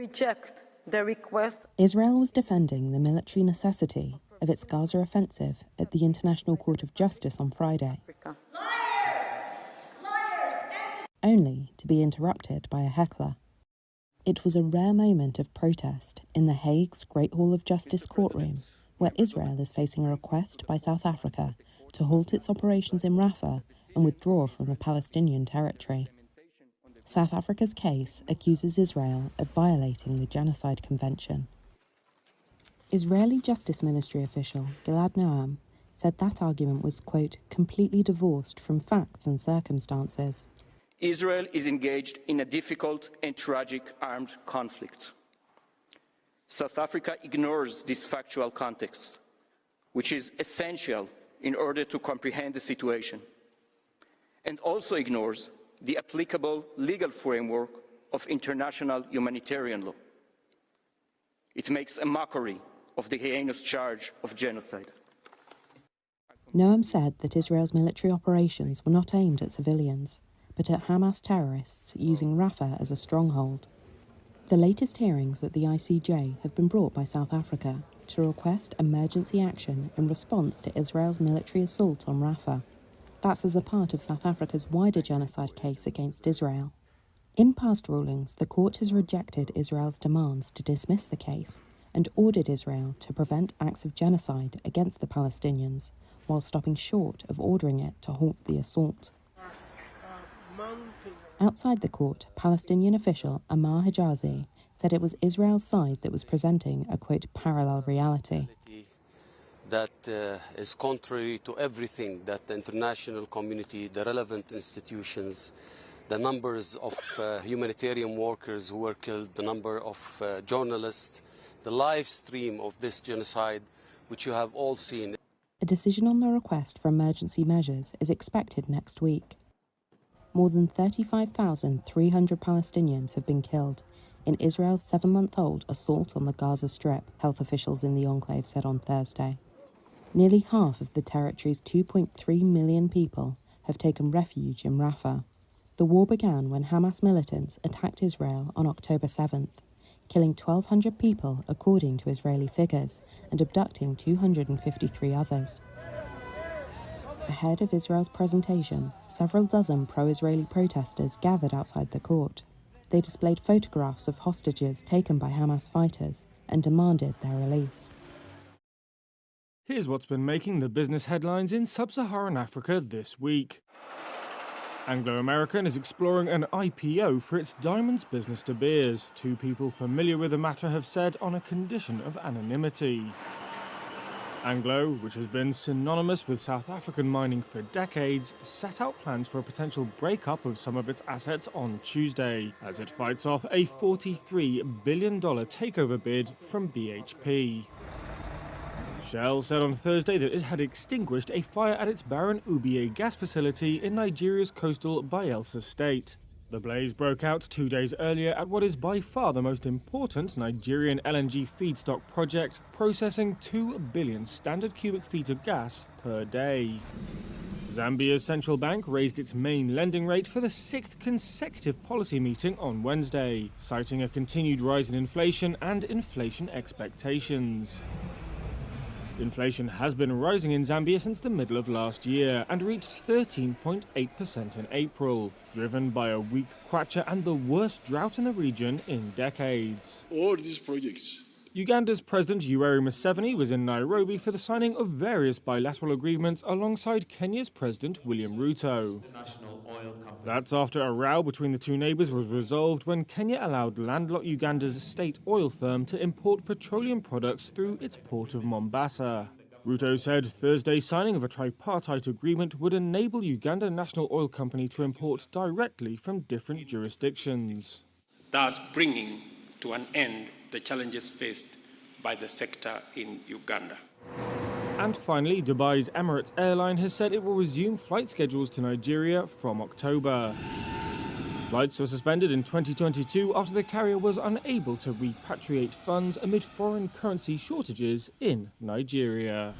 reject the request. Israel was defending the military necessity of its Gaza offensive at the International Court of Justice on Friday, only to be interrupted by a heckler. It was a rare moment of protest in The Hague's Great Hall of Justice courtroom, where Israel is facing a request by South Africa to halt its operations in Rafah and withdraw from the Palestinian territory. South Africa's case accuses Israel of violating the Genocide Convention. Israeli Justice Ministry official Gilad Noam said that argument was, quote, completely divorced from facts and circumstances. Israel is engaged in a difficult and tragic armed conflict. South Africa ignores this factual context, which is essential in order to comprehend the situation, and also ignores the applicable legal framework of international humanitarian law. It makes a mockery of the heinous charge of genocide. Noam said that Israel's military operations were not aimed at civilians, but at Hamas terrorists using Rafah as a stronghold. The latest hearings at the ICJ have been brought by South Africa to request emergency action in response to Israel's military assault on Rafah. That's as a part of South Africa's wider genocide case against Israel. In past rulings, the court has rejected Israel's demands to dismiss the case and ordered Israel to prevent acts of genocide against the Palestinians, while stopping short of ordering it to halt the assault. Outside the court, Palestinian official Amar Hijazi said it was Israel's side that was presenting a, quote, parallel reality. That is contrary to everything that the international community, the relevant institutions, the numbers of humanitarian workers who were killed, the number of journalists, the live stream of this genocide, which you have all seen. A decision on the request for emergency measures is expected next week. More than 35,300 Palestinians have been killed in Israel's 7-month-old assault on the Gaza Strip, health officials in the enclave said on Thursday. Nearly half of the territory's 2.3 million people have taken refuge in Rafah. The war began when Hamas militants attacked Israel on October 7th, killing 1,200 people according to Israeli figures and abducting 253 others. Ahead of Israel's presentation, several dozen pro-Israeli protesters gathered outside the court. They displayed photographs of hostages taken by Hamas fighters and demanded their release. Here's what's been making the business headlines in sub-Saharan Africa this week. Anglo American is exploring an IPO for its diamonds business De Beers. Two people familiar with the matter have said on a condition of anonymity. Anglo, which has been synonymous with South African mining for decades, set out plans for a potential breakup of some of its assets on Tuesday, as it fights off a $43 billion takeover bid from BHP. Shell said on Thursday that it had extinguished a fire at its Baron Ubie gas facility in Nigeria's coastal Bayelsa state. The blaze broke out 2 days earlier at what is by far the most important Nigerian LNG feedstock project, processing 2 billion standard cubic feet of gas per day. Zambia's central bank raised its main lending rate for the 6th consecutive policy meeting on Wednesday, citing a continued rise in inflation and inflation expectations. Inflation has been rising in Zambia since the middle of last year and reached 13.8% in April, driven by a weak kwacha and the worst drought in the region in decades. All these projects. Uganda's President Yoweri Museveni was in Nairobi for the signing of various bilateral agreements alongside Kenya's President William Ruto. That's after a row between the two neighbours was resolved when Kenya allowed landlocked Uganda's state oil firm to import petroleum products through its port of Mombasa. Ruto said Thursday's signing of a tripartite agreement would enable Uganda National Oil Company to import directly from different jurisdictions, thus bringing to an end the challenges faced by the sector in Uganda. And finally, Dubai's Emirates airline has said it will resume flight schedules to Nigeria from October. Flights were suspended in 2022 after the carrier was unable to repatriate funds amid foreign currency shortages in Nigeria.